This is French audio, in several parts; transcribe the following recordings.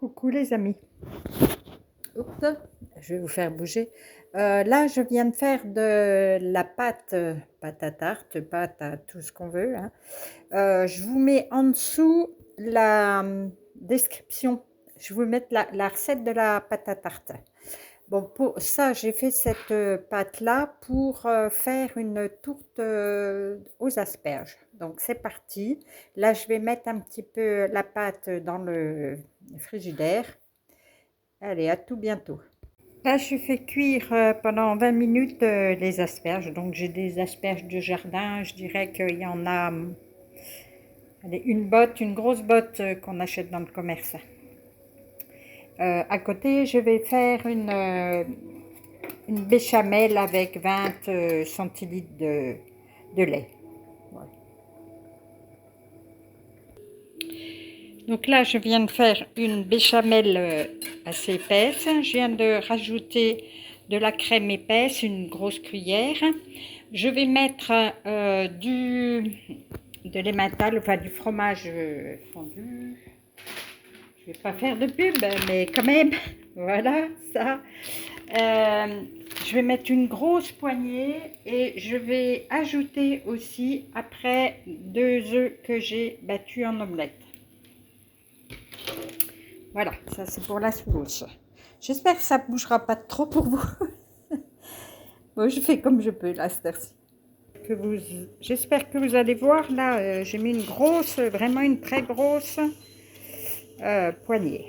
Coucou les amis. Oups, je vais vous faire bouger. Là, je viens de faire de la pâte, pâte à tarte, pâte à tout ce qu'on veut, hein. Je vous mets en dessous la description. Je vais vous mettre la recette de la pâte à tarte. Bon, pour ça, j'ai fait cette pâte-là pour faire une tourte aux asperges. Donc, c'est parti. Là, je vais mettre un petit peu la pâte dans le frigidaire. Allez, à tout bientôt. Là, je fais cuire pendant 20 minutes les asperges. Donc, j'ai des asperges de jardin. Je dirais qu'il y en a allez, une grosse botte qu'on achète dans le commerce. À côté, je vais faire une béchamel avec 20 centilitres de lait. Voilà. Donc là, je viens de faire une béchamel assez épaisse. Je viens de rajouter de la crème épaisse, une grosse cuillère. Je vais mettre de l'emmental, enfin du fromage fondu. Je ne vais pas faire de pub, mais quand même, voilà, ça. Je vais mettre une grosse poignée et je vais ajouter aussi après 2 œufs que j'ai battus en omelette. Voilà, ça c'est pour la sauce. J'espère que ça ne bougera pas trop pour vous. Bon, je fais comme je peux là, cette heure-ci. J'espère que vous allez voir, là, j'ai mis une grosse, vraiment une très grosse poignée.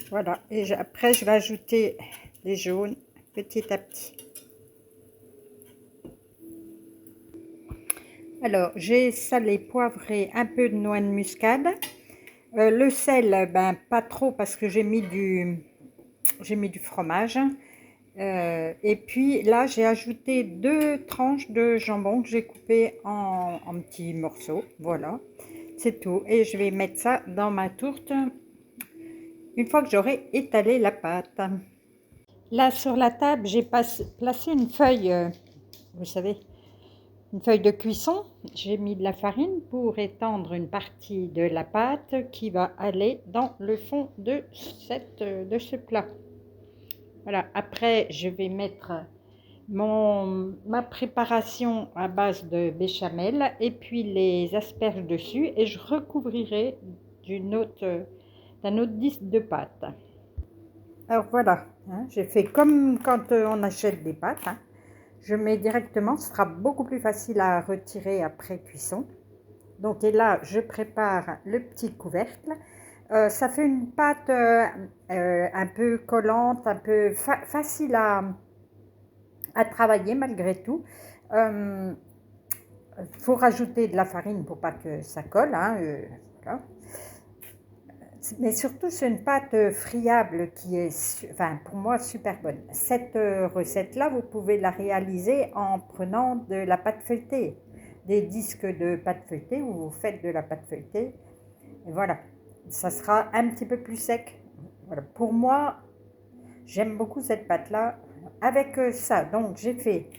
Voilà, et après je vais ajouter les jaunes petit à petit. Alors, j'ai salé, poivré, un peu de noix de muscade. Le sel, ben pas trop parce que j'ai mis du fromage. Et puis là, j'ai ajouté 2 tranches de jambon que j'ai coupé en petits morceaux. Voilà, c'est tout. Et je vais mettre ça dans ma tourte une fois que j'aurai étalé la pâte. Là, sur la table, j'ai placé une feuille, vous savez, une feuille de cuisson. J'ai mis de la farine pour étendre une partie de la pâte qui va aller dans le fond de ce plat. Voilà, après, je vais mettre ma préparation à base de béchamel et puis les asperges dessus et je recouvrirai d'un autre disque de pâte. Alors voilà, hein, j'ai fait comme quand on achète des pâtes, hein. Je mets directement, ce sera beaucoup plus facile à retirer après cuisson. Donc et là, je prépare le petit couvercle. Ça fait une pâte un peu collante, un peu facile à travailler malgré tout. Faut rajouter de la farine pour pas que ça colle, hein, voilà. Mais surtout, c'est une pâte friable qui est, enfin, pour moi, super bonne. Cette recette-là, vous pouvez la réaliser en prenant de la pâte feuilletée, des disques de pâte feuilletée où vous faites de la pâte feuilletée. Et voilà, ça sera un petit peu plus sec. Voilà. Pour moi, j'aime beaucoup cette pâte-là. Avec ça, donc j'ai fait,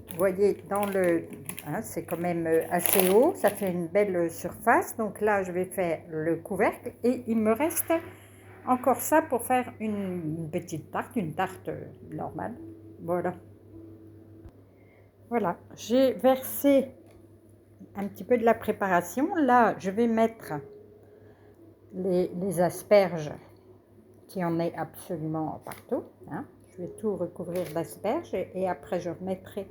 vous voyez, hein, c'est quand même assez haut, ça fait une belle surface. Donc là, je vais faire le couvercle et il me reste encore ça pour faire une petite tarte, une tarte normale. Voilà. Voilà, j'ai versé un petit peu de la préparation. Là, je vais mettre les asperges, qui en est absolument partout, hein. Je vais tout recouvrir d'asperges et après je remettrai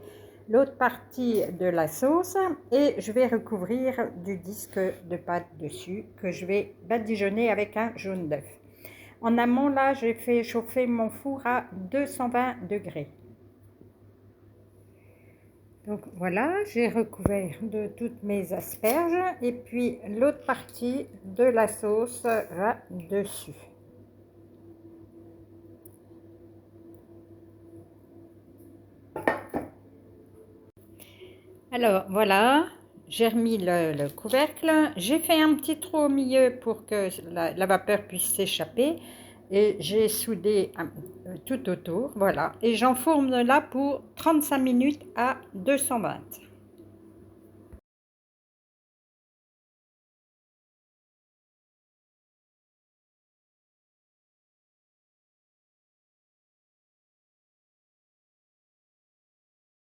l'autre partie de la sauce et je vais recouvrir du disque de pâte dessus que je vais badigeonner avec un jaune d'œuf. En amont, là, j'ai fait chauffer mon four à 220 degrés. Donc voilà, j'ai recouvert de toutes mes asperges et puis l'autre partie de la sauce va dessus. Alors voilà, j'ai remis le couvercle, j'ai fait un petit trou au milieu pour que la vapeur puisse s'échapper et j'ai soudé tout autour, voilà. Et j'enfourne là pour 35 minutes à 220.